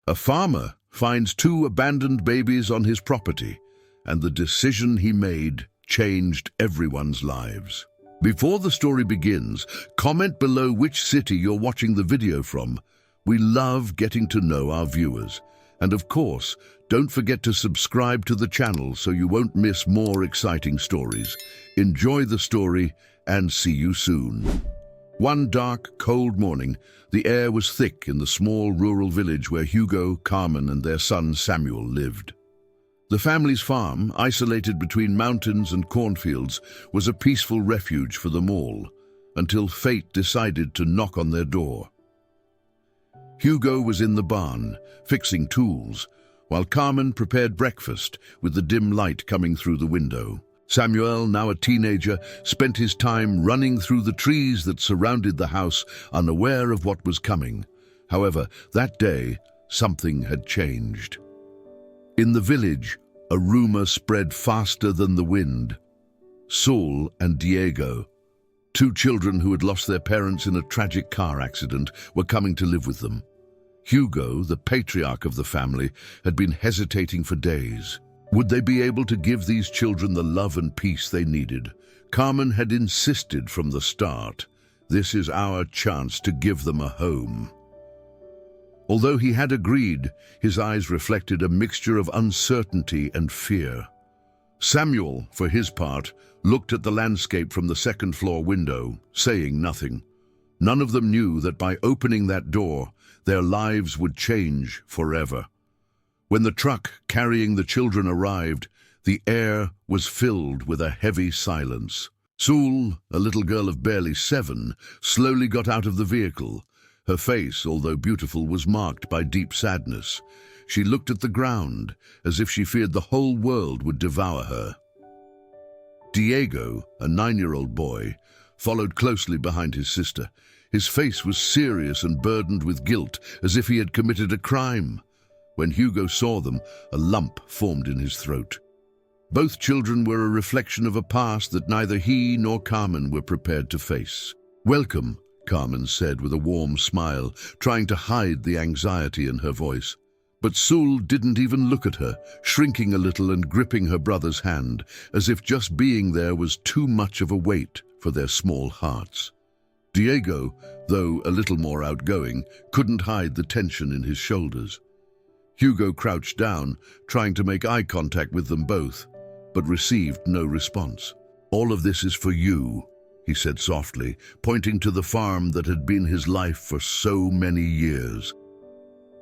A farmer finds two abandoned babies on his property, and the decision he made changed everyone's lives. Before the story begins, comment below which city you're watching the video from. We love getting to know our viewers. And of course, don't forget to subscribe to the channel so you won't miss more exciting stories. Enjoy the story and see you soon. One dark, cold morning, the air was thick in the small rural village where Hugo, Carmen, and their son Samuel lived. The family's farm, isolated between mountains and cornfields, was a peaceful refuge for them all, until fate decided to knock on their door. Hugo was in the barn, fixing tools, while Carmen prepared breakfast with the dim light coming through the window. Samuel, now a teenager, spent his time running through the trees that surrounded the house, unaware of what was coming. However, that day, something had changed. In the village, a rumor spread faster than the wind. Saul and Diego, two children who had lost their parents in a tragic car accident, were coming to live with them. Hugo, the patriarch of the family, had been hesitating for days. Would they be able to give these children the love and peace they needed? Carmen had insisted from the start, "This is our chance to give them a home." Although he had agreed, his eyes reflected a mixture of uncertainty and fear. Samuel, for his part, looked at the landscape from the second-floor window, saying nothing. None of them knew that by opening that door, their lives would change forever. When the truck carrying the children arrived, the air was filled with a heavy silence. Saul, a little girl of barely 7, slowly got out of the vehicle. Her face, although beautiful, was marked by deep sadness. She looked at the ground, as if she feared the whole world would devour her. Diego, a 9-year-old boy, followed closely behind his sister. His face was serious and burdened with guilt, as if he had committed a crime. When Hugo saw them, a lump formed in his throat. Both children were a reflection of a past that neither he nor Carmen were prepared to face. "Welcome," Carmen said with a warm smile, trying to hide the anxiety in her voice. But Saul didn't even look at her, shrinking a little and gripping her brother's hand, as if just being there was too much of a weight for their small hearts. Diego, though a little more outgoing, couldn't hide the tension in his shoulders. Hugo crouched down, trying to make eye contact with them both, but received no response. "All of this is for you," he said softly, pointing to the farm that had been his life for so many years.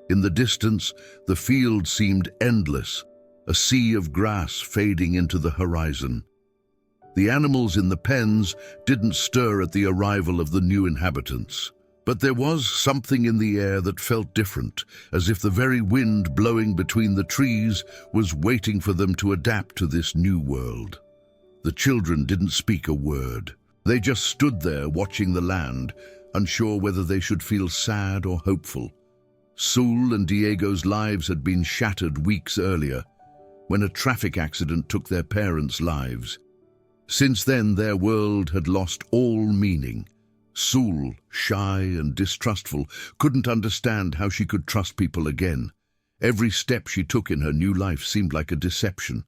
In the distance, the field seemed endless, a sea of grass fading into the horizon. The animals in the pens didn't stir at the arrival of the new inhabitants. But there was something in the air that felt different, as if the very wind blowing between the trees was waiting for them to adapt to this new world. The children didn't speak a word. They just stood there watching the land, unsure whether they should feel sad or hopeful. Saul and Diego's lives had been shattered weeks earlier, when a traffic accident took their parents' lives. Since then, their world had lost all meaning. Saul, shy and distrustful, couldn't understand how she could trust people again. Every step she took in her new life seemed like a deception.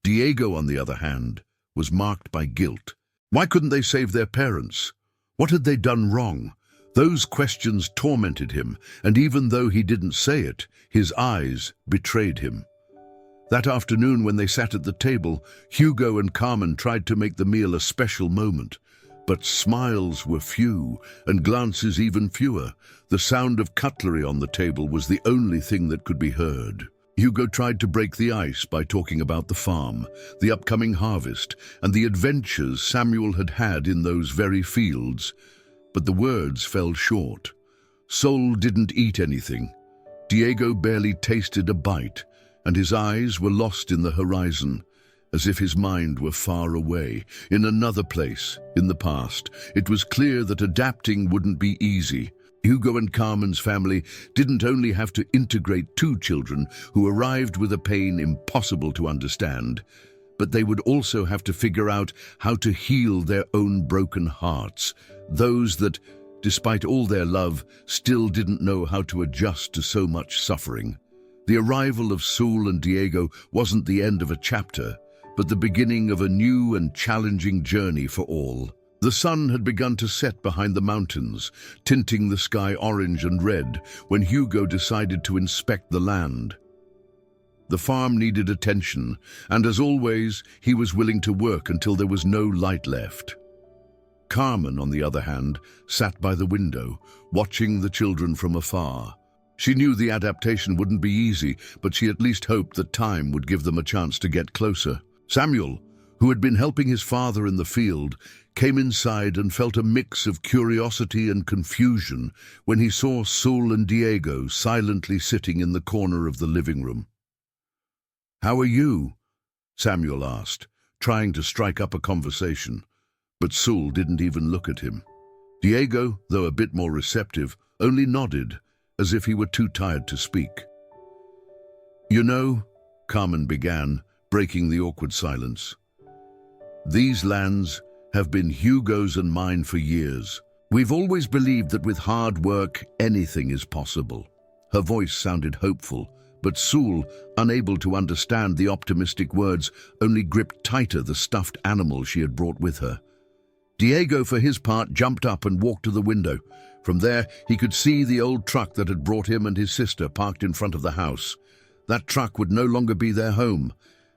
Diego, on the other hand, was marked by guilt. Why couldn't they save their parents? What had they done wrong? Those questions tormented him, and even though he didn't say it, his eyes betrayed him. That afternoon, when they sat at the table, Hugo and Carmen tried to make the meal a special moment. But smiles were few, and glances even fewer. The sound of cutlery on the table was the only thing that could be heard. Hugo tried to break the ice by talking about the farm, the upcoming harvest, and the adventures Samuel had had in those very fields. But the words fell short. Saul didn't eat anything. Diego barely tasted a bite, and his eyes were lost in the horizon, as if his mind were far away, in another place, in the past. It was clear that adapting wouldn't be easy. Hugo and Carmen's family didn't only have to integrate two children who arrived with a pain impossible to understand, but they would also have to figure out how to heal their own broken hearts, those that despite all their love, still didn't know how to adjust to so much suffering. The arrival of Sul and Diego wasn't the end of a chapter, but the beginning of a new and challenging journey for all. The sun had begun to set behind the mountains, tinting the sky orange and red when Hugo decided to inspect the land. The farm needed attention, and as always, he was willing to work until there was no light left. Carmen, on the other hand, sat by the window, watching the children from afar. She knew the adaptation wouldn't be easy, but she at least hoped that time would give them a chance to get closer. Samuel, who had been helping his father in the field, came inside and felt a mix of curiosity and confusion when he saw Sul and Diego silently sitting in the corner of the living room. "How are you?" Samuel asked, trying to strike up a conversation. But Sul didn't even look at him. Diego, though a bit more receptive, only nodded, as if he were too tired to speak. "You know," Carmen began, breaking the awkward silence, "these lands have been Hugo's and mine for years. We've always believed that with hard work, anything is possible." Her voice sounded hopeful, but Sul, unable to understand the optimistic words, only gripped tighter the stuffed animal she had brought with her. Diego, for his part, jumped up and walked to the window. From there, he could see the old truck that had brought him and his sister parked in front of the house. That truck would no longer be their home.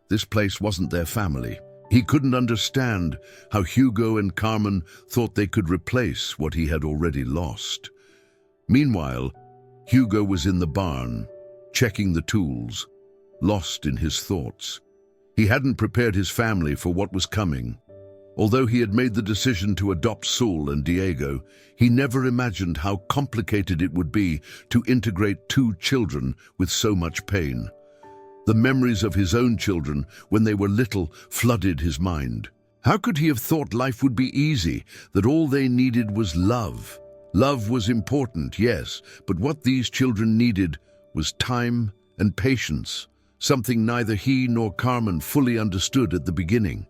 This place wasn't their family. He couldn't understand how Hugo and Carmen thought they could replace what he had already lost. Meanwhile, Hugo was in the barn, checking the tools, lost in his thoughts. He hadn't prepared his family for what was coming. Although he had made the decision to adopt Sul and Diego, he never imagined how complicated it would be to integrate two children with so much pain. The memories of his own children when they were little flooded his mind. How could he have thought life would be easy, that all they needed was love? Love was important, yes, but what these children needed was time and patience, something neither he nor Carmen fully understood at the beginning.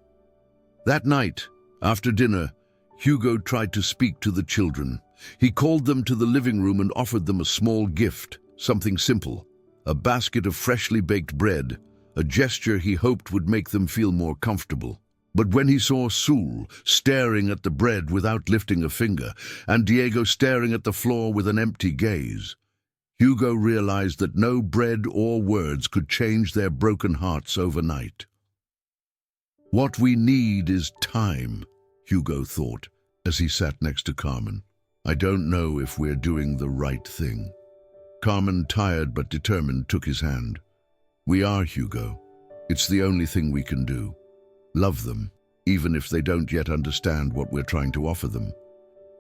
That night, after dinner, Hugo tried to speak to the children. He called them to the living room and offered them a small gift, something simple, a basket of freshly baked bread, a gesture he hoped would make them feel more comfortable. But when he saw Sul staring at the bread without lifting a finger, and Diego staring at the floor with an empty gaze, Hugo realized that no bread or words could change their broken hearts overnight. "What we need is time," Hugo thought, as he sat next to Carmen. "I don't know if we're doing the right thing." Carmen, tired but determined, took his hand. "We are, Hugo. It's the only thing we can do. Love them, even if they don't yet understand what we're trying to offer them."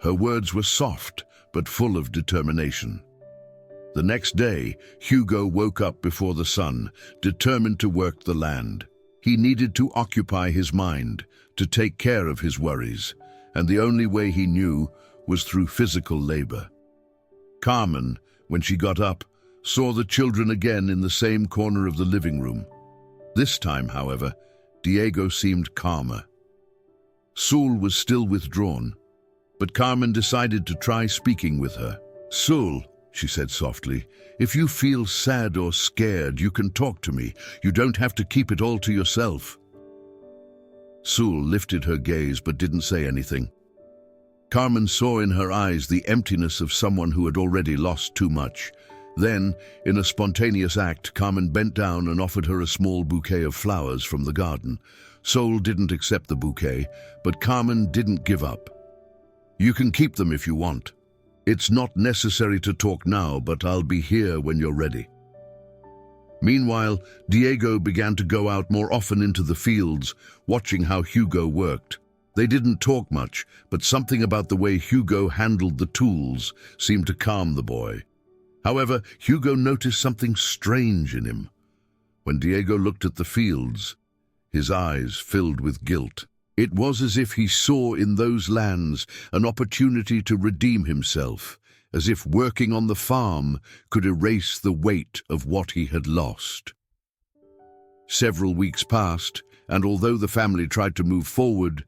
Her words were soft, but full of determination. The next day, Hugo woke up before the sun, determined to work the land. He needed to occupy his mind, to take care of his worries, and the only way he knew was through physical labor. Carmen, when she got up, saw the children again in the same corner of the living room. This time, however, Diego seemed calmer. Sul was still withdrawn, but Carmen decided to try speaking with her. "Sul," she said softly, "if you feel sad or scared, you can talk to me. You don't have to keep it all to yourself." Sul lifted her gaze but didn't say anything. Carmen saw in her eyes the emptiness of someone who had already lost too much. Then, in a spontaneous act, Carmen bent down and offered her a small bouquet of flowers from the garden. Sul didn't accept the bouquet, but Carmen didn't give up. "You can keep them if you want. It's not necessary to talk now, but I'll be here when you're ready." Meanwhile, Diego began to go out more often into the fields, watching how Hugo worked. They didn't talk much, but something about the way Hugo handled the tools seemed to calm the boy. However, Hugo noticed something strange in him. When Diego looked at the fields, his eyes filled with guilt. It was as if he saw in those lands an opportunity to redeem himself, as if working on the farm could erase the weight of what he had lost. Several weeks passed, and although the family tried to move forward,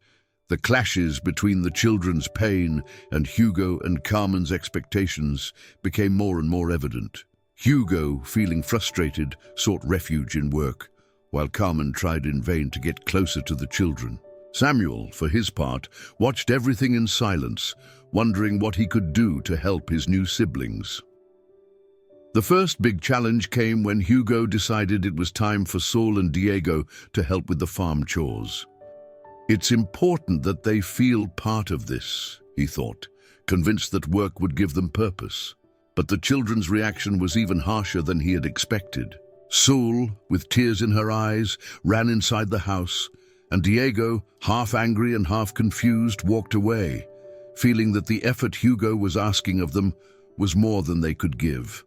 The clashes between the children's pain and Hugo and Carmen's expectations became more and more evident. Hugo, feeling frustrated, sought refuge in work, while Carmen tried in vain to get closer to the children. Samuel, for his part, watched everything in silence, wondering what he could do to help his new siblings. The first big challenge came when Hugo decided it was time for Saul and Diego to help with the farm chores. It's important that they feel part of this, he thought, convinced that work would give them purpose. But the children's reaction was even harsher than he had expected. Saul, with tears in her eyes, ran inside the house, and Diego, half angry and half confused, walked away, feeling that the effort Hugo was asking of them was more than they could give.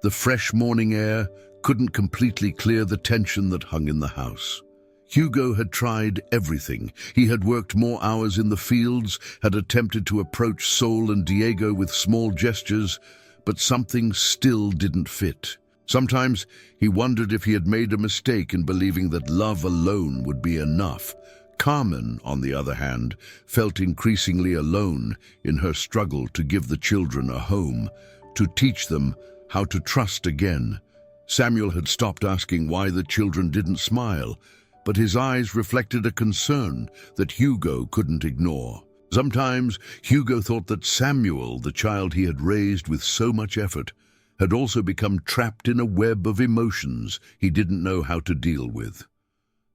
The fresh morning air couldn't completely clear the tension that hung in the house. Hugo had tried everything. He had worked more hours in the fields, had attempted to approach Saul and Diego with small gestures, but something still didn't fit. Sometimes he wondered if he had made a mistake in believing that love alone would be enough. Carmen, on the other hand, felt increasingly alone in her struggle to give the children a home, to teach them how to trust again. Samuel had stopped asking why the children didn't smile, but his eyes reflected a concern that Hugo couldn't ignore. Sometimes Hugo thought that Samuel, the child he had raised with so much effort, had also become trapped in a web of emotions he didn't know how to deal with.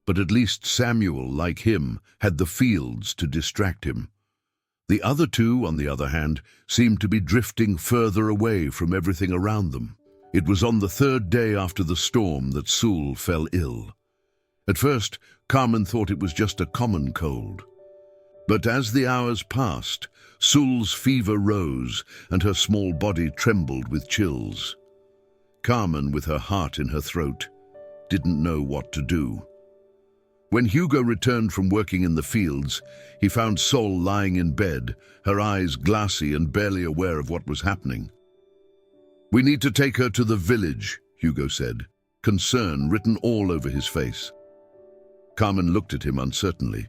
But at least Samuel, like him, had the fields to distract him. The other two, on the other hand, seemed to be drifting further away from everything around them. It was on the third day after the storm that Saul fell ill. At first, Carmen thought it was just a common cold. But as the hours passed, Saul's fever rose and her small body trembled with chills. Carmen, with her heart in her throat, didn't know what to do. When Hugo returned from working in the fields, he found Saul lying in bed, her eyes glassy and barely aware of what was happening. "We need to take her to the village," Hugo said, concern written all over his face. Carmen looked at him uncertainly.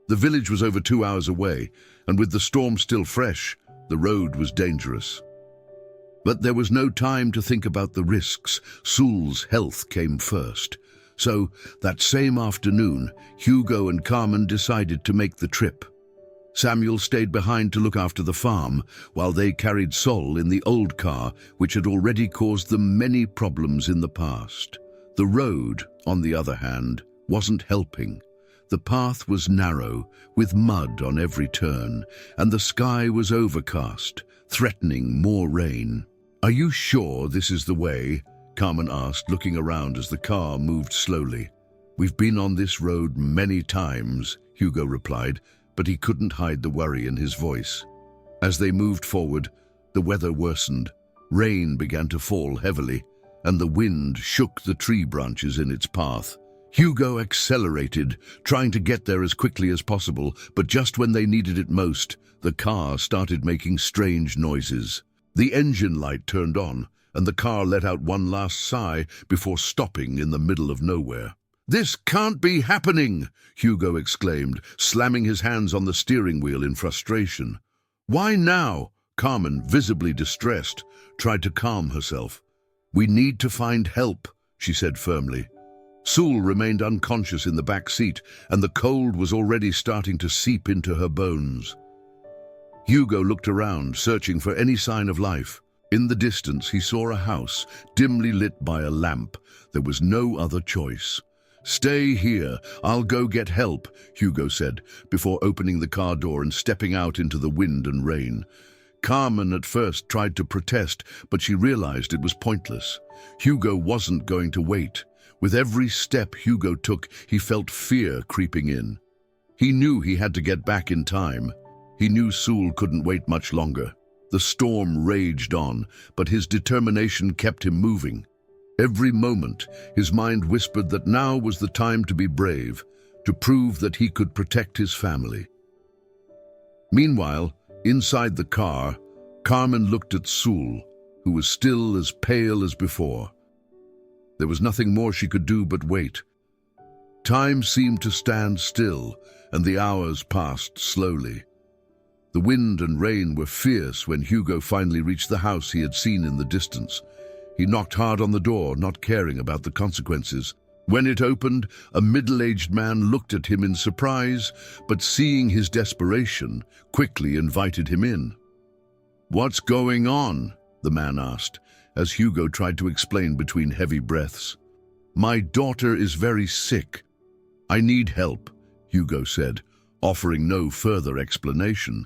The village was over 2 hours away, and with the storm still fresh, the road was dangerous. But there was no time to think about the risks. Saul's health came first. So, that same afternoon, Hugo and Carmen decided to make the trip. Samuel stayed behind to look after the farm, while they carried Saul in the old car, which had already caused them many problems in the past. The road, on the other hand, wasn't helping. The path was narrow, with mud on every turn, and the sky was overcast, threatening more rain. "Are you sure this is the way?" Carmen asked, looking around as the car moved slowly. "We've been on this road many times," Hugo replied, but he couldn't hide the worry in his voice. As they moved forward, the weather worsened. Rain began to fall heavily, and the wind shook the tree branches in its path. Hugo accelerated, trying to get there as quickly as possible, but just when they needed it most, the car started making strange noises. The engine light turned on, and the car let out one last sigh before stopping in the middle of nowhere. "This can't be happening!" Hugo exclaimed, slamming his hands on the steering wheel in frustration. "Why now?" Carmen, visibly distressed, tried to calm herself. "We need to find help," she said firmly. Saul remained unconscious in the back seat, and the cold was already starting to seep into her bones. Hugo looked around, searching for any sign of life. In the distance, he saw a house, dimly lit by a lamp. There was no other choice. "Stay here, I'll go get help," Hugo said, before opening the car door and stepping out into the wind and rain. Carmen at first tried to protest, but she realized it was pointless. Hugo wasn't going to wait. With every step Hugo took, he felt fear creeping in. He knew he had to get back in time. He knew Saul couldn't wait much longer. The storm raged on, but his determination kept him moving. Every moment, his mind whispered that now was the time to be brave, to prove that he could protect his family. Meanwhile, inside the car, Carmen looked at Saul, who was still as pale as before. There was nothing more she could do but wait. Time seemed to stand still, and the hours passed slowly. The wind and rain were fierce when Hugo finally reached the house he had seen in the distance. He knocked hard on the door, not caring about the consequences. When it opened, a middle-aged man looked at him in surprise, but seeing his desperation, quickly invited him in. "What's going on?" the man asked, as Hugo tried to explain between heavy breaths. "My daughter is very sick. I need help," Hugo said, offering no further explanation.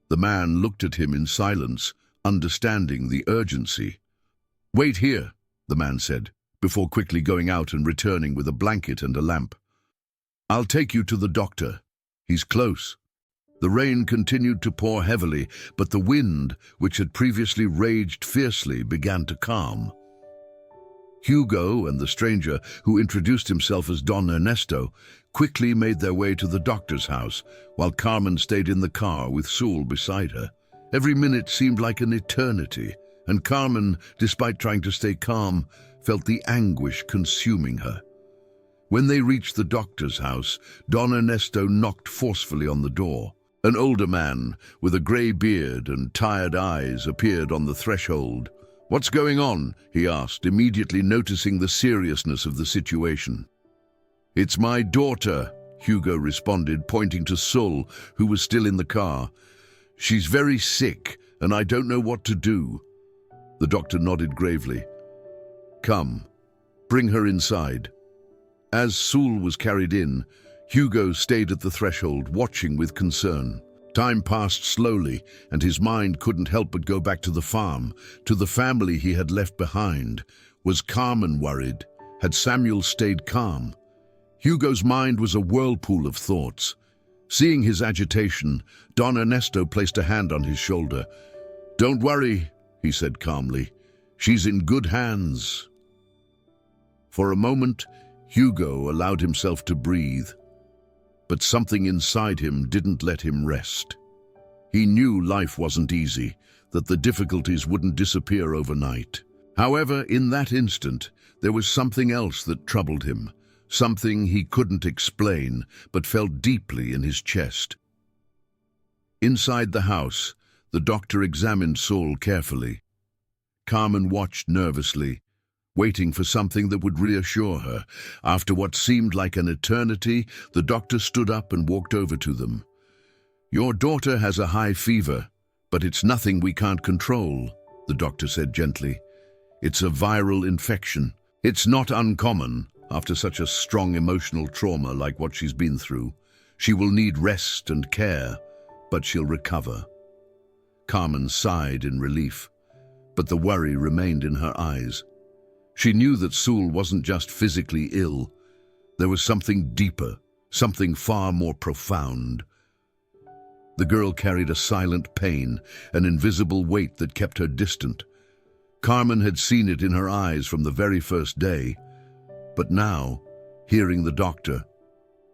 The man looked at him in silence, understanding the urgency. "Wait here," the man said, before quickly going out and returning with a blanket and a lamp. "I'll take you to the doctor. He's close." The rain continued to pour heavily, but the wind, which had previously raged fiercely, began to calm. Hugo and the stranger, who introduced himself as Don Ernesto, quickly made their way to the doctor's house, while Carmen stayed in the car with Saul beside her. Every minute seemed like an eternity, and Carmen, despite trying to stay calm, felt the anguish consuming her. When they reached the doctor's house, Don Ernesto knocked forcefully on the door. An older man, with a grey beard and tired eyes, appeared on the threshold. "What's going on?" he asked, immediately noticing the seriousness of the situation. "It's my daughter," Hugo responded, pointing to Sul, who was still in the car. "She's very sick, and I don't know what to do." The doctor nodded gravely. "Come, bring her inside." As Sul was carried in, Hugo stayed at the threshold, watching with concern. Time passed slowly, and his mind couldn't help but go back to the farm, to the family he had left behind. Was Carmen worried? Had Samuel stayed calm? Hugo's mind was a whirlpool of thoughts. Seeing his agitation, Don Ernesto placed a hand on his shoulder. "Don't worry," he said calmly. "She's in good hands." For a moment, Hugo allowed himself to breathe. But something inside him didn't let him rest. He knew life wasn't easy, that the difficulties wouldn't disappear overnight. However, in that instant, there was something else that troubled him, something he couldn't explain, but felt deeply in his chest. Inside the house, the doctor examined Saul carefully. Carmen watched nervously, waiting for something that would reassure her. After what seemed like an eternity, the doctor stood up and walked over to them. "Your daughter has a high fever, but it's nothing we can't control," the doctor said gently. "It's a viral infection. It's not uncommon after such a strong emotional trauma like what she's been through. She will need rest and care, but she'll recover." Carmen sighed in relief, but the worry remained in her eyes. She knew that Saul wasn't just physically ill. There was something deeper, something far more profound. The girl carried a silent pain, an invisible weight that kept her distant. Carmen had seen it in her eyes from the very first day. But now, hearing the doctor,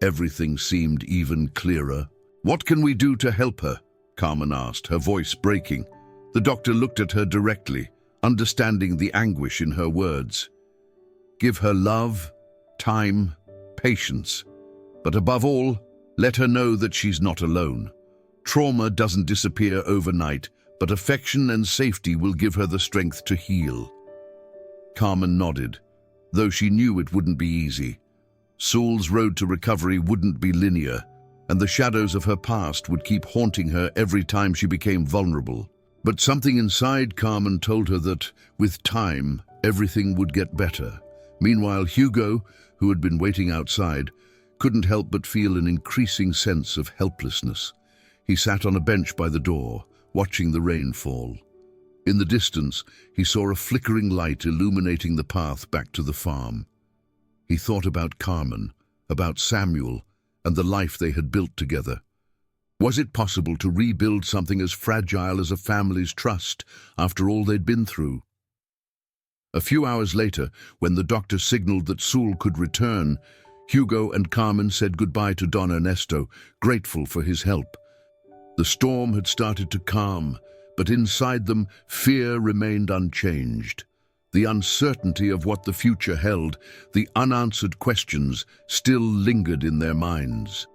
everything seemed even clearer. "What can we do to help her?" Carmen asked, her voice breaking. The doctor looked at her directly, understanding the anguish in her words. "Give her love, time, patience. But above all, let her know that she's not alone. Trauma doesn't disappear overnight, but affection and safety will give her the strength to heal." Carmen nodded, though she knew it wouldn't be easy. Saul's road to recovery wouldn't be linear, and the shadows of her past would keep haunting her every time she became vulnerable. But something inside Carmen told her that, with time, everything would get better. Meanwhile, Hugo, who had been waiting outside, couldn't help but feel an increasing sense of helplessness. He sat on a bench by the door, watching the rain fall. In the distance, he saw a flickering light illuminating the path back to the farm. He thought about Carmen, about Samuel, and the life they had built together. Was it possible to rebuild something as fragile as a family's trust after all they'd been through? A few hours later, when the doctor signaled that Saul could return, Hugo and Carmen said goodbye to Don Ernesto, grateful for his help. The storm had started to calm, but inside them, fear remained unchanged. The uncertainty of what the future held, the unanswered questions, still lingered in their minds.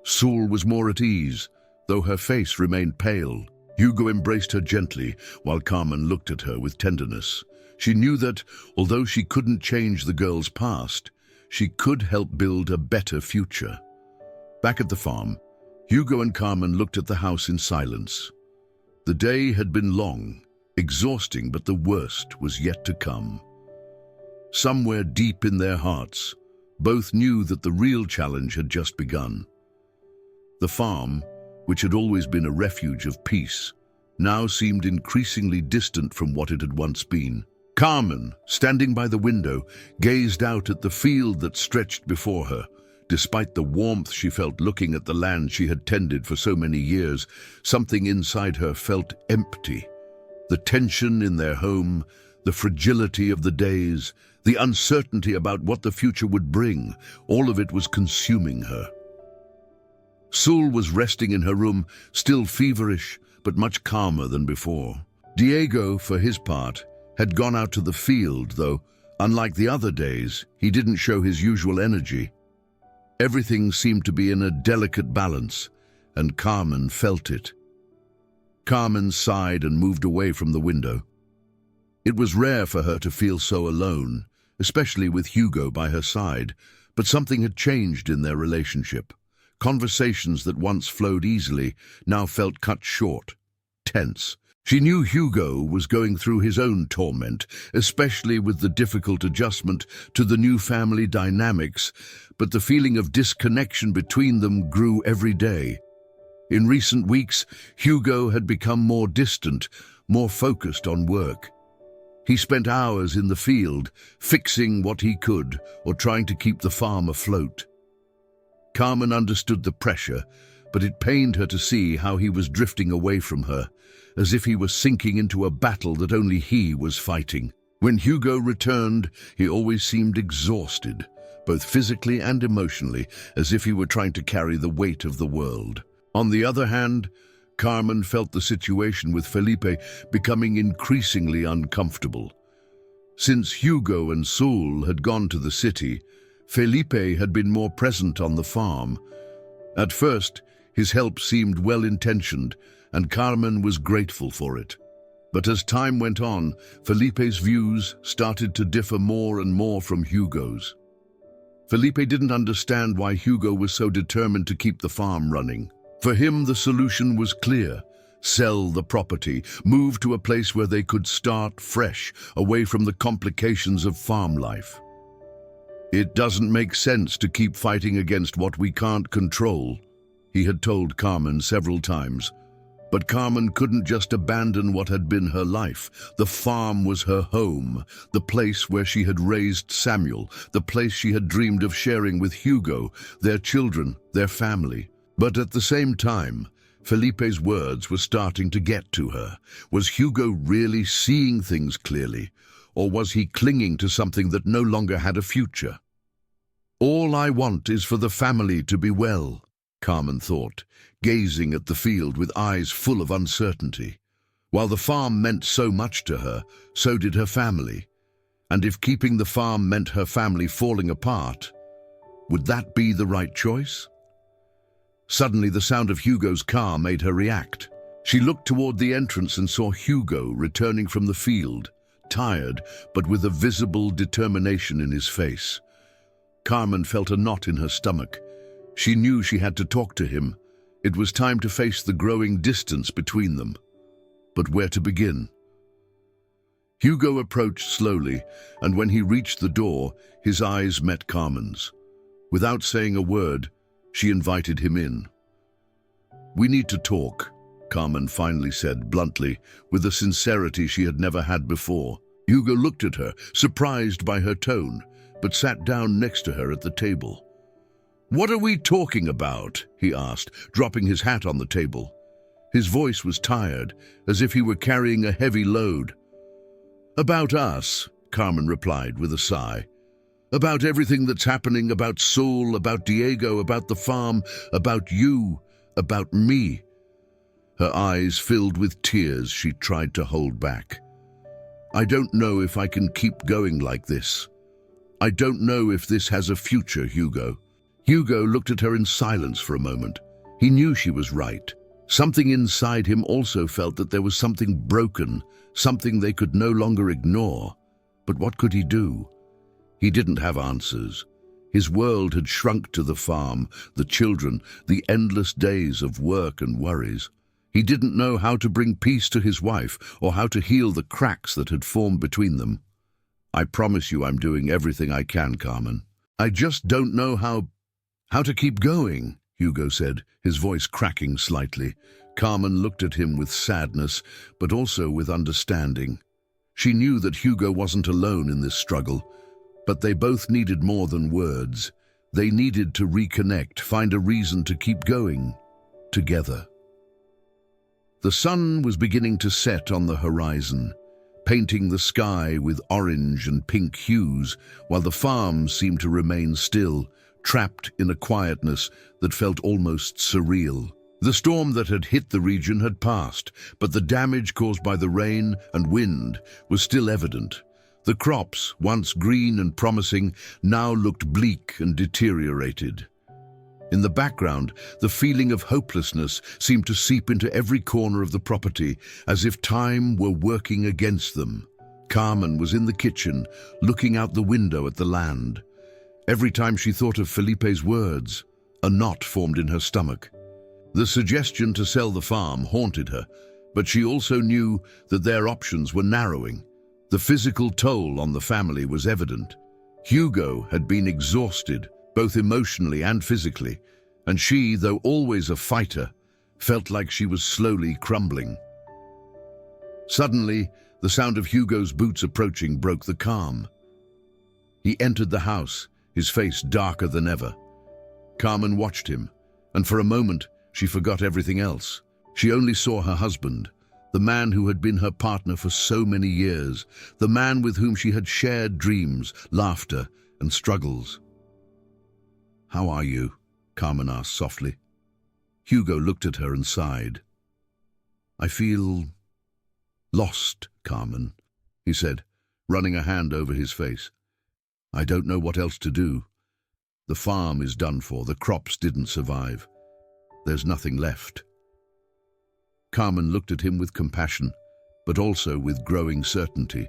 Sul was more at ease, though her face remained pale. Hugo embraced her gently, while Carmen looked at her with tenderness. She knew that, although she couldn't change the girl's past, she could help build a better future. Back at the farm, Hugo and Carmen looked at the house in silence. The day had been long, exhausting, but the worst was yet to come. Somewhere deep in their hearts, both knew that the real challenge had just begun. The farm, which had always been a refuge of peace, now seemed increasingly distant from what it had once been. Carmen, standing by the window, gazed out at the field that stretched before her. Despite the warmth she felt looking at the land she had tended for so many years, something inside her felt empty. The tension in their home, the fragility of the days, the uncertainty about what the future would bring, all of it was consuming her. Sul was resting in her room, still feverish, but much calmer than before. Diego, for his part, had gone out to the field, though, unlike the other days, he didn't show his usual energy. Everything seemed to be in a delicate balance, and Carmen felt it. Carmen sighed and moved away from the window. It was rare for her to feel so alone, especially with Hugo by her side, but something had changed in their relationship. Conversations that once flowed easily now felt cut short, tense. She knew Hugo was going through his own torment, especially with the difficult adjustment to the new family dynamics, but the feeling of disconnection between them grew every day. In recent weeks, Hugo had become more distant, more focused on work. He spent hours in the field, fixing what he could or trying to keep the farm afloat. Carmen understood the pressure, but it pained her to see how he was drifting away from her, as if he was sinking into a battle that only he was fighting. When Hugo returned, he always seemed exhausted, both physically and emotionally, as if he were trying to carry the weight of the world. On the other hand, Carmen felt the situation with Felipe becoming increasingly uncomfortable. Since Hugo and Sul had gone to the city, Felipe had been more present on the farm. At first, his help seemed well-intentioned, and Carmen was grateful for it. But as time went on, Felipe's views started to differ more and more from Hugo's. Felipe didn't understand why Hugo was so determined to keep the farm running. For him, the solution was clear: sell the property, move to a place where they could start fresh, away from the complications of farm life. "It doesn't make sense to keep fighting against what we can't control," he had told Carmen several times. But Carmen couldn't just abandon what had been her life. The farm was her home, the place where she had raised Samuel, the place she had dreamed of sharing with Hugo, their children, their family. But at the same time, Felipe's words were starting to get to her. Was Hugo really seeing things clearly, or was he clinging to something that no longer had a future? "All I want is for the family to be well," Carmen thought, gazing at the field with eyes full of uncertainty. While the farm meant so much to her, so did her family. And if keeping the farm meant her family falling apart, would that be the right choice? Suddenly, the sound of Hugo's car made her react. She looked toward the entrance and saw Hugo returning from the field, tired, but with a visible determination in his face. Carmen felt a knot in her stomach. She knew she had to talk to him. It was time to face the growing distance between them. But where to begin? Hugo approached slowly, and when he reached the door, his eyes met Carmen's. Without saying a word, she invited him in. "We need to talk," Carmen finally said bluntly, with a sincerity she had never had before. Hugo looked at her, surprised by her tone, but sat down next to her at the table. "What are we talking about?" he asked, dropping his hat on the table. His voice was tired, as if he were carrying a heavy load. "About us," Carmen replied with a sigh. "About everything that's happening, about Sul, about Diego, about the farm, about you, about me." Her eyes filled with tears she tried to hold back. I don't know if I can keep going like this. I don't know if this has a future, Hugo. Hugo looked at her in silence for a moment. He knew she was right. Something inside him also felt that there was something broken, something they could no longer ignore. But what could he do? He didn't have answers. His world had shrunk to the farm, the children, the endless days of work and worries. He didn't know how to bring peace to his wife or how to heal the cracks that had formed between them. I promise you I'm doing everything I can, Carmen. I just don't know how to keep going, Hugo said, his voice cracking slightly. Carmen looked at him with sadness, but also with understanding. She knew that Hugo wasn't alone in this struggle, but they both needed more than words. They needed to reconnect, find a reason to keep going, together. The sun was beginning to set on the horizon, painting the sky with orange and pink hues, while the farm seemed to remain still, trapped in a quietness that felt almost surreal. The storm that had hit the region had passed, but the damage caused by the rain and wind was still evident. The crops, once green and promising, now looked bleak and deteriorated. In the background, the feeling of hopelessness seemed to seep into every corner of the property, as if time were working against them. Carmen was in the kitchen, looking out the window at the land. Every time she thought of Felipe's words, a knot formed in her stomach. The suggestion to sell the farm haunted her, but she also knew that their options were narrowing. The physical toll on the family was evident. Hugo had been exhausted, both emotionally and physically, and she, though always a fighter, felt like she was slowly crumbling. Suddenly, the sound of Hugo's boots approaching broke the calm. He entered the house, his face darker than ever. Carmen watched him, and for a moment she forgot everything else. She only saw her husband, the man who had been her partner for so many years, the man with whom she had shared dreams, laughter, and struggles. "How are you?" Carmen asked softly. Hugo looked at her and sighed. "I feel lost, Carmen," he said, running a hand over his face. "I don't know what else to do. The farm is done for, the crops didn't survive. There's nothing left." Carmen looked at him with compassion, but also with growing certainty.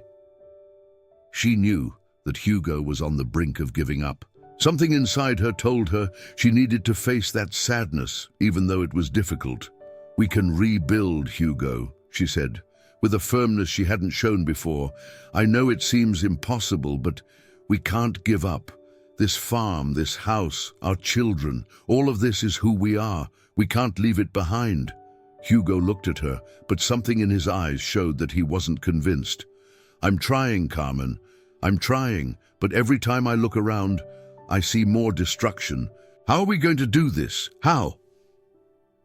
She knew that Hugo was on the brink of giving up. Something inside her told her she needed to face that sadness, even though it was difficult. "We can rebuild, Hugo," she said, with a firmness she hadn't shown before. "I know it seems impossible, but we can't give up. This farm, this house, our children, all of this is who we are. We can't leave it behind." Hugo looked at her, but something in his eyes showed that he wasn't convinced. "I'm trying, Carmen. I'm trying, but every time I look around, I see more destruction. How are we going to do this? How?"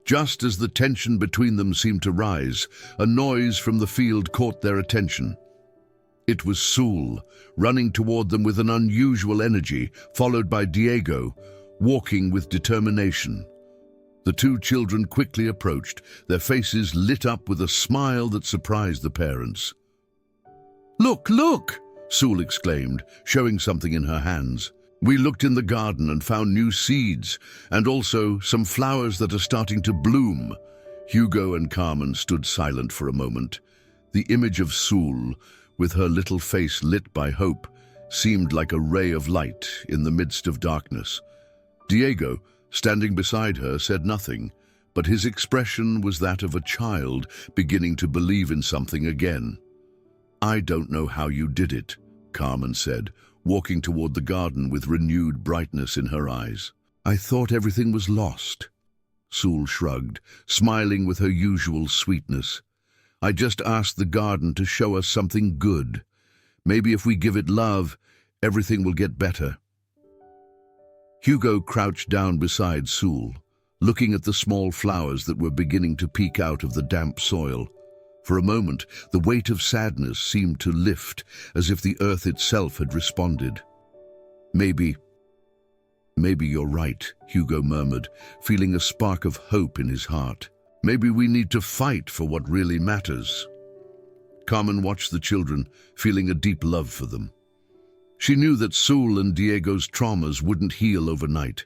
Just as the tension between them seemed to rise, a noise from the field caught their attention. It was Sul, running toward them with an unusual energy, followed by Diego, walking with determination. The two children quickly approached, their faces lit up with a smile that surprised the parents. "Look, look!" Sul exclaimed, showing something in her hands. "We looked in the garden and found new seeds, and also some flowers that are starting to bloom." Hugo and Carmen stood silent for a moment. The image of Sul, with her little face lit by hope, seemed like a ray of light in the midst of darkness. Diego, standing beside her, said nothing, but his expression was that of a child beginning to believe in something again. "I don't know how you did it," Carmen said, walking toward the garden with renewed brightness in her eyes. "I thought everything was lost." Sul shrugged, smiling with her usual sweetness. "I just asked the garden to show us something good. Maybe if we give it love, everything will get better." Hugo crouched down beside Sul, looking at the small flowers that were beginning to peek out of the damp soil. For a moment, the weight of sadness seemed to lift, as if the earth itself had responded. Maybe you're right," Hugo murmured, feeling a spark of hope in his heart. "Maybe we need to fight for what really matters." Carmen watched the children, feeling a deep love for them. She knew that Saul and Diego's traumas wouldn't heal overnight.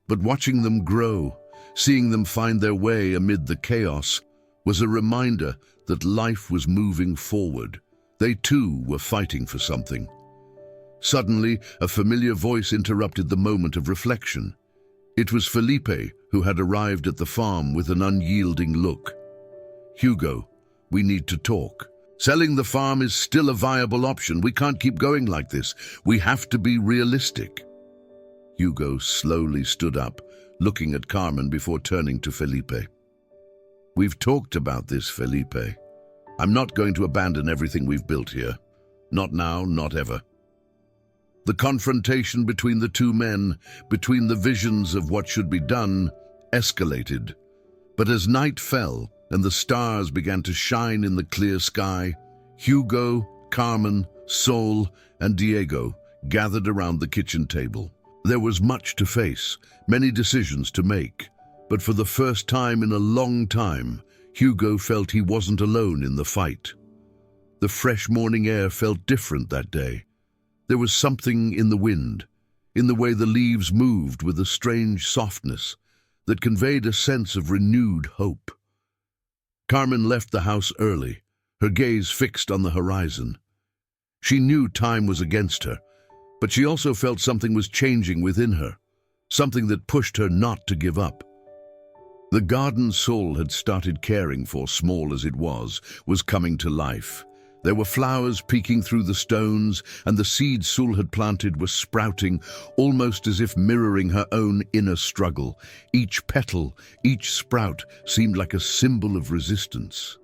But watching them grow, seeing them find their way amid the chaos, was a reminder that life was moving forward. They too were fighting for something. Suddenly, a familiar voice interrupted the moment of reflection. It was Felipe, who had arrived at the farm with an unyielding look. "Hugo, we need to talk. Selling the farm is still a viable option. We can't keep going like this. We have to be realistic." Hugo slowly stood up, looking at Carmen before turning to Felipe. "We've talked about this, Felipe. I'm not going to abandon everything we've built here. Not now, not ever." The confrontation between the two men, between the visions of what should be done, escalated. But as night fell and the stars began to shine in the clear sky, Hugo, Carmen, Saul, and Diego gathered around the kitchen table. There was much to face, many decisions to make, but for the first time in a long time, Hugo felt he wasn't alone in the fight. The fresh morning air felt different that day. There was something in the wind, in the way the leaves moved with a strange softness that conveyed a sense of renewed hope. Carmen left the house early, her gaze fixed on the horizon. She knew time was against her, but she also felt something was changing within her, something that pushed her not to give up. The garden Saul had started caring for, small as it was coming to life. There were flowers peeking through the stones, and the seeds Saul had planted were sprouting, almost as if mirroring her own inner struggle. Each petal, each sprout seemed like a symbol of resistance.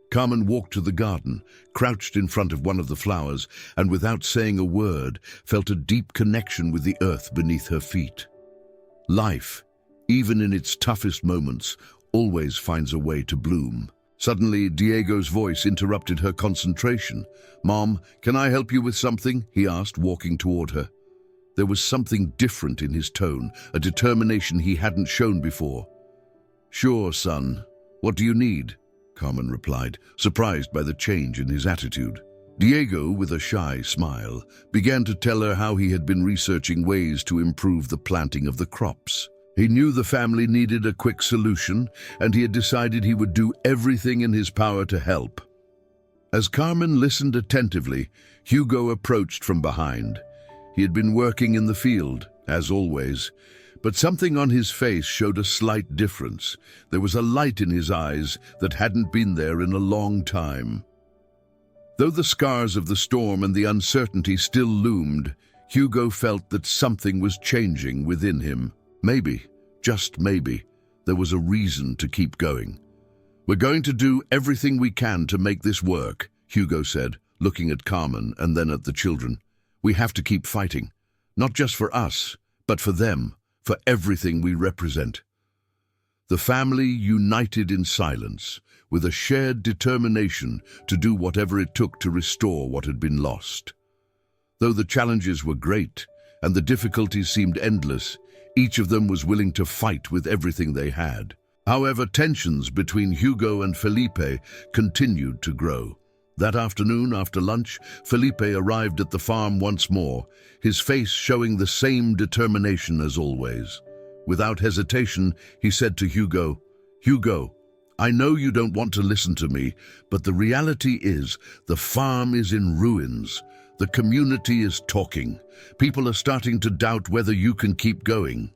Carmen walked to the garden, crouched in front of one of the flowers, and without saying a word, felt a deep connection with the earth beneath her feet. Life, even in its toughest moments, always finds a way to bloom. Suddenly, Diego's voice interrupted her concentration. "Mom, can I help you with something?" he asked, walking toward her. There was something different in his tone, a determination he hadn't shown before. "Sure, son. What do you need?" Carmen replied, surprised by the change in his attitude. Diego, with a shy smile, began to tell her how he had been researching ways to improve the planting of the crops. He knew the family needed a quick solution, and he had decided he would do everything in his power to help. As Carmen listened attentively, Hugo approached from behind. He had been working in the field, as always, but something on his face showed a slight difference. There was a light in his eyes that hadn't been there in a long time. Though the scars of the storm and the uncertainty still loomed, Hugo felt that something was changing within him. Maybe, just maybe, there was a reason to keep going. "We're going to do everything we can to make this work," Hugo said, looking at Carmen and then at the children. "We have to keep fighting, not just for us, but for them, for everything we represent." The family united in silence, with a shared determination to do whatever it took to restore what had been lost. Though the challenges were great and the difficulties seemed endless, each of them was willing to fight with everything they had. However, tensions between Hugo and Felipe continued to grow. That afternoon, after lunch, Felipe arrived at the farm once more, his face showing the same determination as always. Without hesitation, he said to Hugo, "Hugo, I know you don't want to listen to me, but the reality is the farm is in ruins. The community is talking. People are starting to doubt whether you can keep going."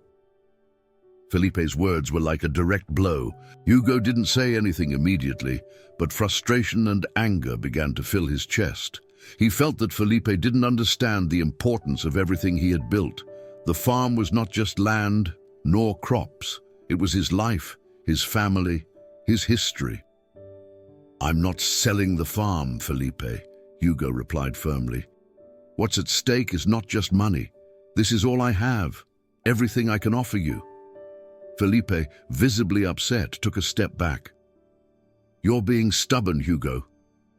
Felipe's words were like a direct blow. Hugo didn't say anything immediately, but frustration and anger began to fill his chest. He felt that Felipe didn't understand the importance of everything he had built. The farm was not just land, nor crops. It was his life, his family, his history. "I'm not selling the farm, Felipe," Hugo replied firmly. "What's at stake is not just money. This is all I have, everything I can offer you." Felipe, visibly upset, took a step back. "You're being stubborn, Hugo,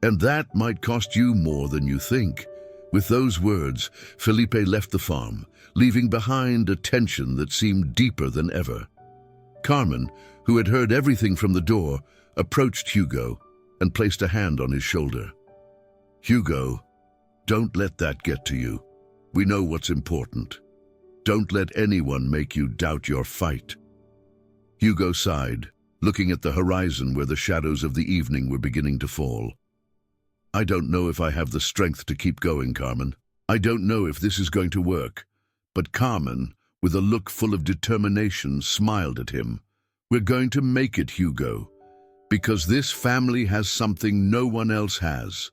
and that might cost you more than you think." With those words, Felipe left the farm, leaving behind a tension that seemed deeper than ever. Carmen, who had heard everything from the door, approached Hugo, and placed a hand on his shoulder. "Hugo, don't let that get to you. We know what's important. Don't let anyone make you doubt your fight." Hugo sighed, looking at the horizon where the shadows of the evening were beginning to fall. "I don't know if I have the strength to keep going, Carmen. I don't know if this is going to work." But Carmen, with a look full of determination, smiled at him. "We're going to make it, Hugo, because this family has something no one else has.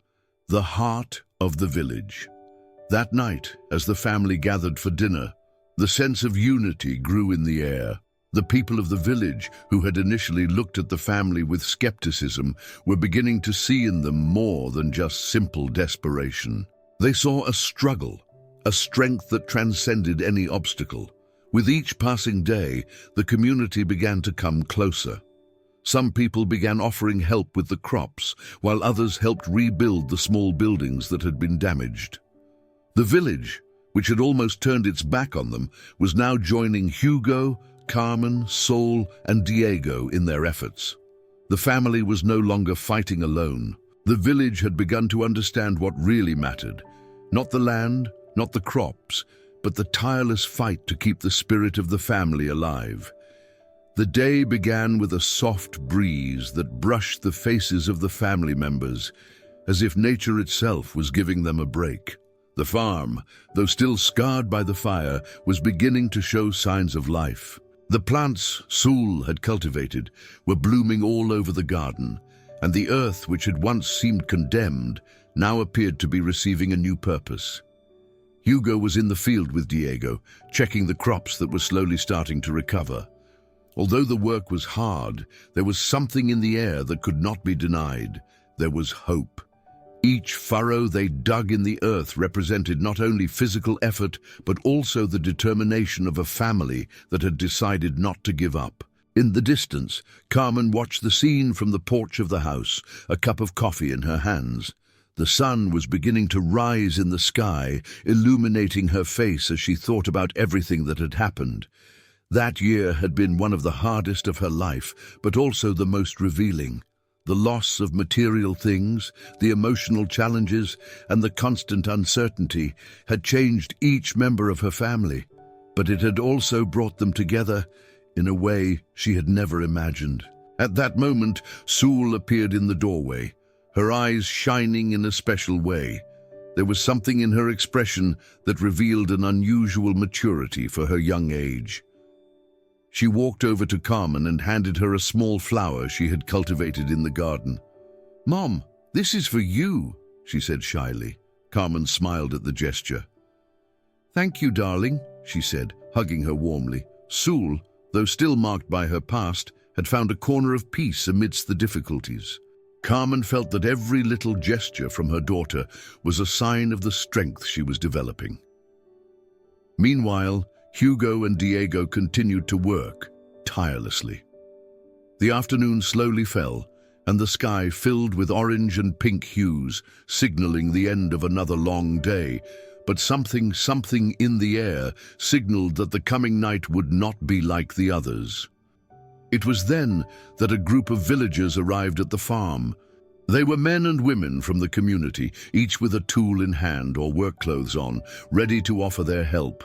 The heart of the village." That night, as the family gathered for dinner, the sense of unity grew in the air. The people of the village, who had initially looked at the family with skepticism, were beginning to see in them more than just simple desperation. They saw a struggle, a strength that transcended any obstacle. With each passing day, the community began to come closer. Some people began offering help with the crops, while others helped rebuild the small buildings that had been damaged. The village, which had almost turned its back on them, was now joining Hugo, Carmen, Saul, and Diego in their efforts. The family was no longer fighting alone. The village had begun to understand what really mattered. Not the land, not the crops, but the tireless fight to keep the spirit of the family alive. The day began with a soft breeze that brushed the faces of the family members, as if nature itself was giving them a break. The farm, though still scarred by the fire, was beginning to show signs of life. The plants Saul had cultivated were blooming all over the garden, and the earth, which had once seemed condemned, now appeared to be receiving a new purpose. Hugo was in the field with Diego, checking the crops that were slowly starting to recover. Although the work was hard, there was something in the air that could not be denied. There was hope. Each furrow they dug in the earth represented not only physical effort, but also the determination of a family that had decided not to give up. In the distance, Carmen watched the scene from the porch of the house, a cup of coffee in her hands. The sun was beginning to rise in the sky, illuminating her face as she thought about everything that had happened. That year had been one of the hardest of her life, but also the most revealing. The loss of material things, the emotional challenges, and the constant uncertainty had changed each member of her family, but it had also brought them together in a way she had never imagined. At that moment, Saul appeared in the doorway, her eyes shining in a special way. There was something in her expression that revealed an unusual maturity for her young age. She walked over to Carmen and handed her a small flower she had cultivated in the garden. "Mom, this is for you," she said shyly. Carmen smiled at the gesture. "Thank you, darling," she said, hugging her warmly. Saul, though still marked by her past, had found a corner of peace amidst the difficulties. Carmen felt that every little gesture from her daughter was a sign of the strength she was developing. Meanwhile, Hugo and Diego continued to work tirelessly. The afternoon slowly fell, and the sky filled with orange and pink hues, signaling the end of another long day. But something in the air signaled that the coming night would not be like the others. It was then that a group of villagers arrived at the farm. They were men and women from the community, each with a tool in hand or work clothes on, ready to offer their help.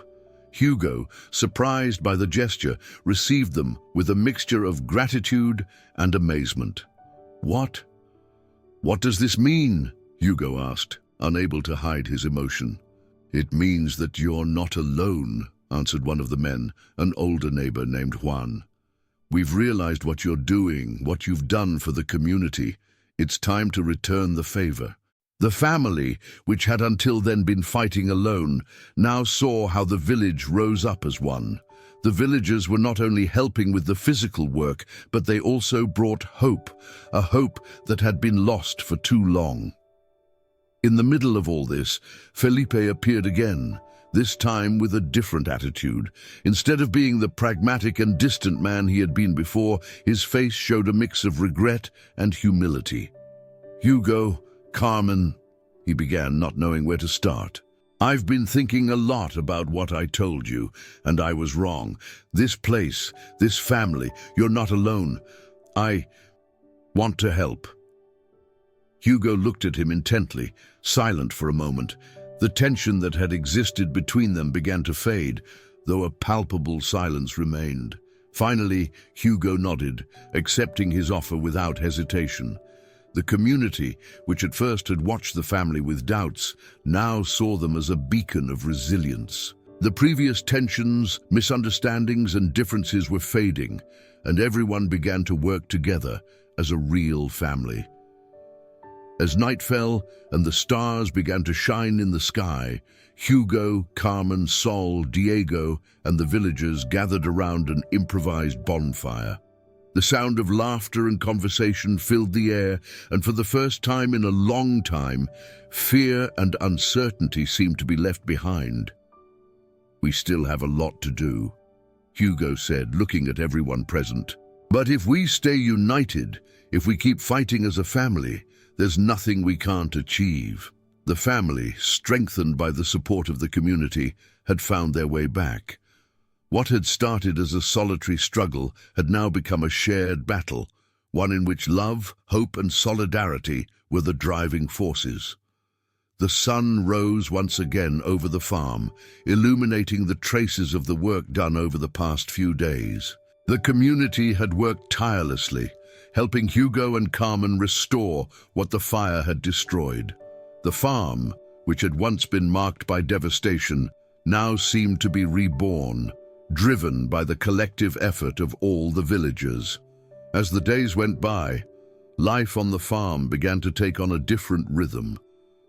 Hugo, surprised by the gesture, received them with a mixture of gratitude and amazement. What does this mean?" Hugo asked, unable to hide his emotion. "It means that you're not alone," answered one of the men, an older neighbor named Juan. "We've realized what you're doing, what you've done for the community. It's time to return the favor." The family, which had until then been fighting alone, now saw how the village rose up as one. The villagers were not only helping with the physical work, but they also brought hope, a hope that had been lost for too long. In the middle of all this, Felipe appeared again, this time with a different attitude. Instead of being the pragmatic and distant man he had been before, his face showed a mix of regret and humility. "Hugo, Carmen," he began, not knowing where to start. "I've been thinking a lot about what I told you, and I was wrong. This place, this family, you're not alone. I want to help." Hugo looked at him intently, silent for a moment. The tension that had existed between them began to fade, though a palpable silence remained. Finally, Hugo nodded, accepting his offer without hesitation. The community, which at first had watched the family with doubts, now saw them as a beacon of resilience. The previous tensions, misunderstandings, and differences were fading, and everyone began to work together as a real family. As night fell and the stars began to shine in the sky, Hugo, Carmen, Sol, Diego, and the villagers gathered around an improvised bonfire. The sound of laughter and conversation filled the air, and for the first time in a long time, fear and uncertainty seemed to be left behind. "We still have a lot to do," Hugo said, looking at everyone present. "But if we stay united, if we keep fighting as a family, there's nothing we can't achieve." The family, strengthened by the support of the community, had found their way back. What had started as a solitary struggle had now become a shared battle, one in which love, hope, and solidarity were the driving forces. The sun rose once again over the farm, illuminating the traces of the work done over the past few days. The community had worked tirelessly, helping Hugo and Carmen restore what the fire had destroyed. The farm, which had once been marked by devastation, now seemed to be reborn, driven by the collective effort of all the villagers. As the days went by, life on the farm began to take on a different rhythm.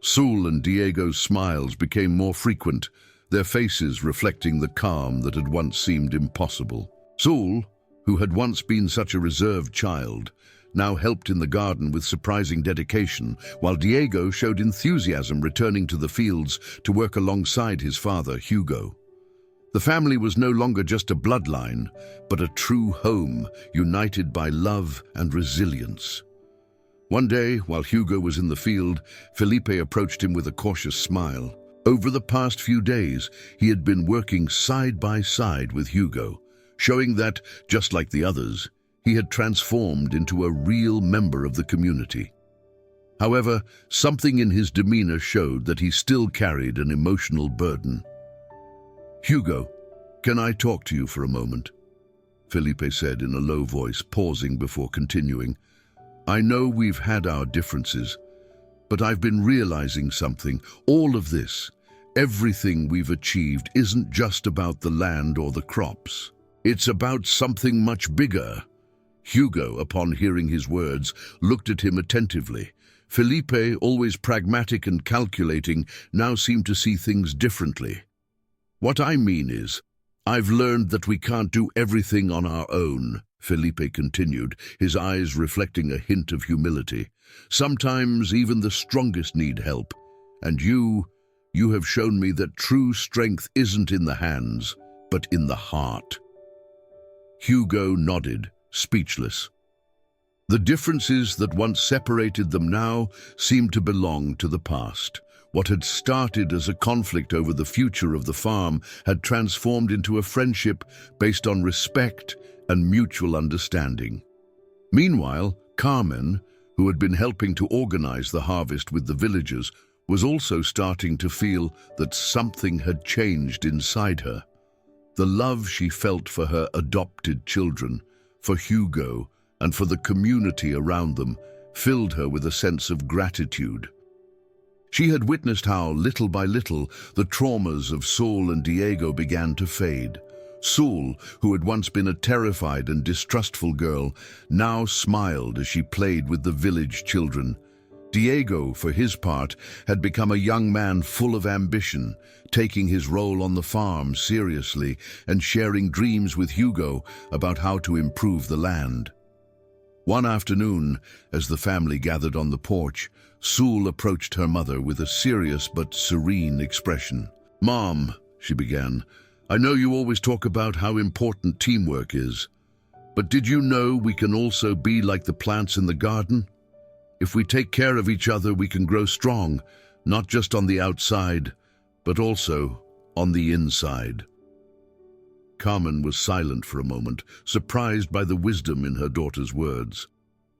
Sul and Diego's smiles became more frequent, their faces reflecting the calm that had once seemed impossible. Sul, who had once been such a reserved child, now helped in the garden with surprising dedication, while Diego showed enthusiasm returning to the fields to work alongside his father, Hugo. The family was no longer just a bloodline, but a true home, united by love and resilience. One day, while Hugo was in the field, Felipe approached him with a cautious smile. Over the past few days, he had been working side by side with Hugo, showing that, just like the others, he had transformed into a real member of the community. However, something in his demeanor showed that he still carried an emotional burden. "Hugo, can I talk to you for a moment?" Felipe said in a low voice, pausing before continuing. "I know we've had our differences, but I've been realizing something. All of this, everything we've achieved, isn't just about the land or the crops. It's about something much bigger." Hugo, upon hearing his words, looked at him attentively. Felipe, always pragmatic and calculating, now seemed to see things differently. "What I mean is, I've learned that we can't do everything on our own," Felipe continued, his eyes reflecting a hint of humility. "Sometimes even the strongest need help, and you have shown me that true strength isn't in the hands, but in the heart." Hugo nodded, speechless. The differences that once separated them now seemed to belong to the past. What had started as a conflict over the future of the farm had transformed into a friendship based on respect and mutual understanding. Meanwhile, Carmen, who had been helping to organize the harvest with the villagers, was also starting to feel that something had changed inside her. The love she felt for her adopted children, for Hugo, and for the community around them filled her with a sense of gratitude. She had witnessed how, little by little, the traumas of Sul and Diego began to fade. Sul, who had once been a terrified and distrustful girl, now smiled as she played with the village children. Diego, for his part, had become a young man full of ambition, taking his role on the farm seriously and sharing dreams with Hugo about how to improve the land. One afternoon, as the family gathered on the porch, Sul approached her mother with a serious but serene expression. "Mom," she began, "I know you always talk about how important teamwork is, but did you know we can also be like the plants in the garden? If we take care of each other, we can grow strong, not just on the outside, but also on the inside." Carmen was silent for a moment, surprised by the wisdom in her daughter's words.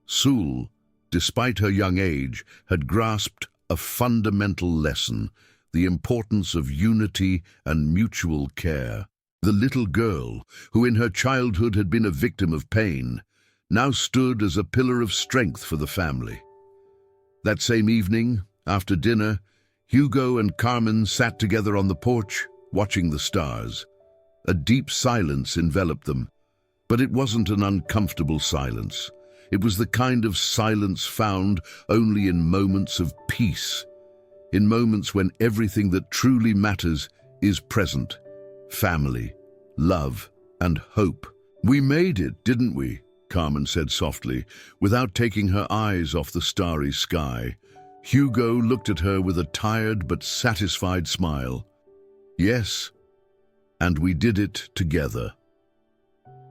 Sul, despite her young age, had grasped a fundamental lesson: the importance of unity and mutual care. The little girl, who in her childhood had been a victim of pain, now stood as a pillar of strength for the family. That same evening, after dinner, Hugo and Carmen sat together on the porch, watching the stars. A deep silence enveloped them, but it wasn't an uncomfortable silence. It was the kind of silence found only in moments of peace, in moments when everything that truly matters is present: family, love, and hope. "We made it, didn't we?" Carmen said softly, without taking her eyes off the starry sky. Hugo looked at her with a tired but satisfied smile. "Yes, and we did it together."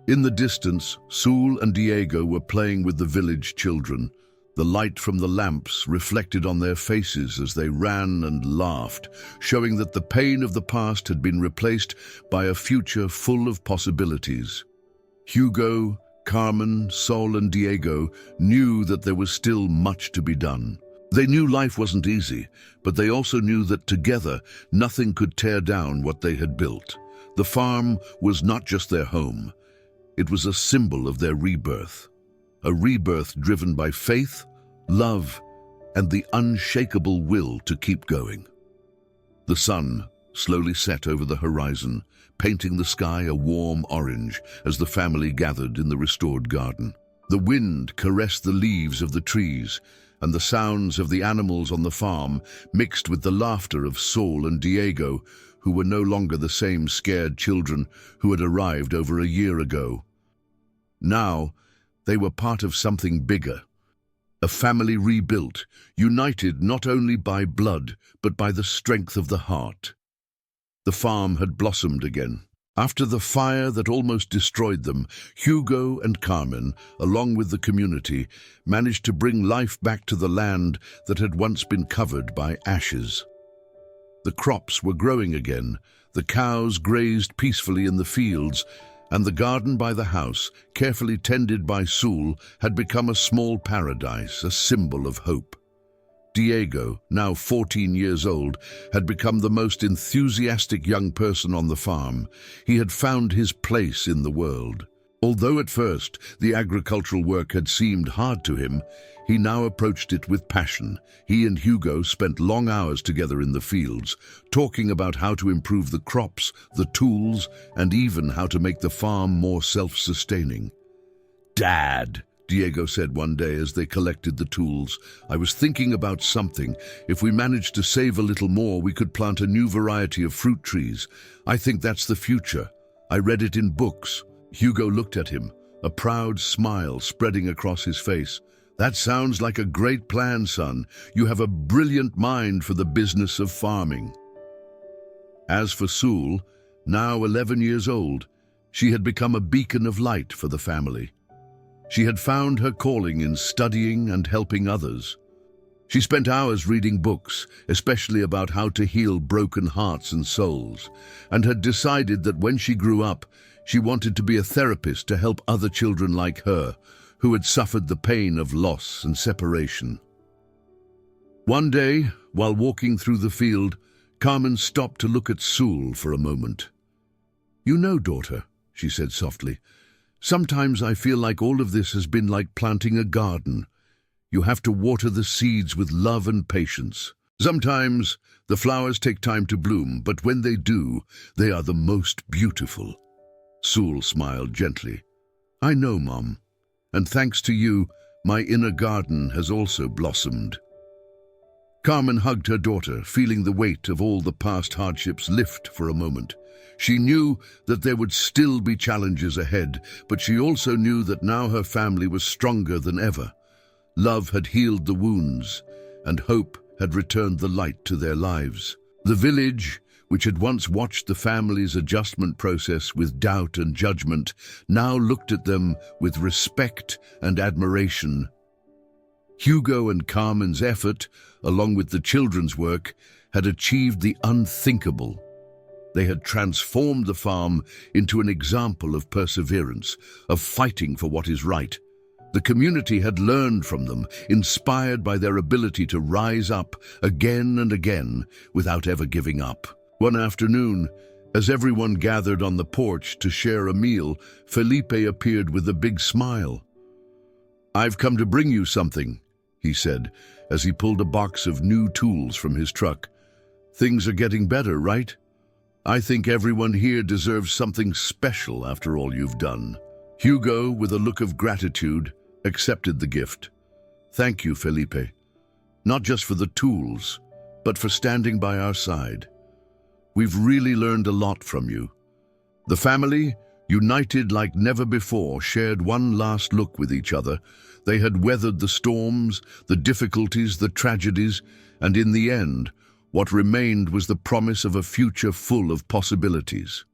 In the distance, Sul and Diego were playing with the village children. The light from the lamps reflected on their faces as they ran and laughed, showing that the pain of the past had been replaced by a future full of possibilities. Hugo, Carmen, Sol, and Diego knew that there was still much to be done. They knew life wasn't easy, but they also knew that together nothing could tear down what they had built. The farm was not just their home. It was a symbol of their rebirth. A rebirth driven by faith, love, and the unshakable will to keep going. The sun slowly set over the horizon, painting the sky a warm orange as the family gathered in the restored garden. The wind caressed the leaves of the trees, and the sounds of the animals on the farm mixed with the laughter of Sol and Diego, who were no longer the same scared children who had arrived over a year ago. Now, they were part of something bigger. A family rebuilt, united not only by blood, but by the strength of the heart. The farm had blossomed again. After the fire that almost destroyed them, Hugo and Carmen, along with the community, managed to bring life back to the land that had once been covered by ashes. The crops were growing again, the cows grazed peacefully in the fields, and the garden by the house, carefully tended by Sul, had become a small paradise, a symbol of hope. Diego, now 14 years old, had become the most enthusiastic young person on the farm. He had found his place in the world. Although at first the agricultural work had seemed hard to him, he now approached it with passion. He and Hugo spent long hours together in the fields, talking about how to improve the crops, the tools, and even how to make the farm more self-sustaining. "Dad," Diego said one day as they collected the tools, "I was thinking about something. If we managed to save a little more, we could plant a new variety of fruit trees. I think that's the future. I read it in books." Hugo looked at him, a proud smile spreading across his face. "That sounds like a great plan, son. You have a brilliant mind for the business of farming." As for Sul, now 11 years old, she had become a beacon of light for the family. She had found her calling in studying and helping others. She spent hours reading books, especially about how to heal broken hearts and souls, and had decided that when she grew up, she wanted to be a therapist to help other children like her, who had suffered the pain of loss and separation. One day, while walking through the field, Carmen stopped to look at Sul for a moment. "You know, daughter," she said softly, "sometimes I feel like all of this has been like planting a garden. You have to water the seeds with love and patience. Sometimes the flowers take time to bloom, but when they do, they are the most beautiful." Sul smiled gently. "I know, Mom, and thanks to you, my inner garden has also blossomed." Carmen hugged her daughter, feeling the weight of all the past hardships lift for a moment. She knew that there would still be challenges ahead, but she also knew that now her family was stronger than ever. Love had healed the wounds, and hope had returned the light to their lives. The village, which had once watched the family's adjustment process with doubt and judgment, now looked at them with respect and admiration. Hugo and Carmen's effort, along with the children's work, had achieved the unthinkable. They had transformed the farm into an example of perseverance, of fighting for what is right. The community had learned from them, inspired by their ability to rise up again and again without ever giving up. One afternoon, as everyone gathered on the porch to share a meal, Felipe appeared with a big smile. "I've come to bring you something," he said, as he pulled a box of new tools from his truck. "Things are getting better, right? I think everyone here deserves something special after all you've done." Hugo, with a look of gratitude, accepted the gift. "Thank you, Felipe. Not just for the tools, but for standing by our side. We've really learned a lot from you." The family, united like never before, shared one last look with each other. They had weathered the storms, the difficulties, the tragedies, and in the end, what remained was the promise of a future full of possibilities.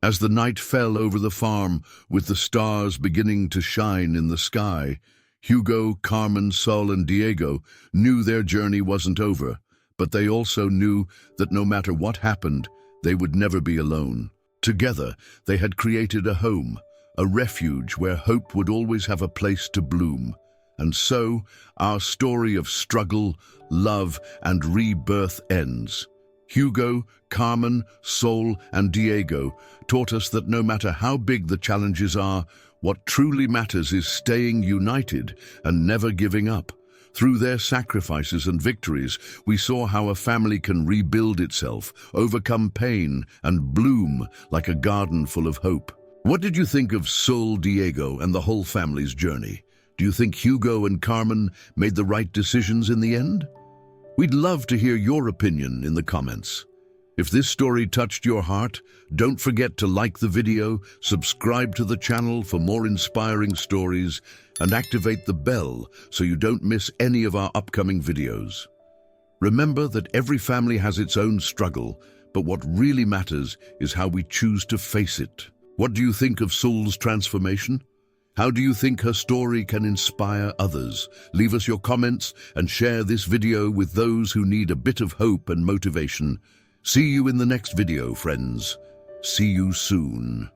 As the night fell over the farm, with the stars beginning to shine in the sky, Hugo, Carmen, Sol, and Diego knew their journey wasn't over, but they also knew that no matter what happened, they would never be alone. Together, they had created a home, a refuge where hope would always have a place to bloom. And so, our story of struggle, love, and rebirth ends. Hugo, Carmen, Sol, and Diego taught us that no matter how big the challenges are, what truly matters is staying united and never giving up. Through their sacrifices and victories, we saw how a family can rebuild itself, overcome pain, and bloom like a garden full of hope. What did you think of Sol, Diego, and the whole family's journey? Do you think Hugo and Carmen made the right decisions in the end? We'd love to hear your opinion in the comments. If this story touched your heart, don't forget to like the video, subscribe to the channel for more inspiring stories, and activate the bell so you don't miss any of our upcoming videos. Remember that every family has its own struggle, but what really matters is how we choose to face it. What do you think of Sol's transformation? How do you think her story can inspire others? Leave us your comments and share this video with those who need a bit of hope and motivation. See you in the next video, friends. See you soon.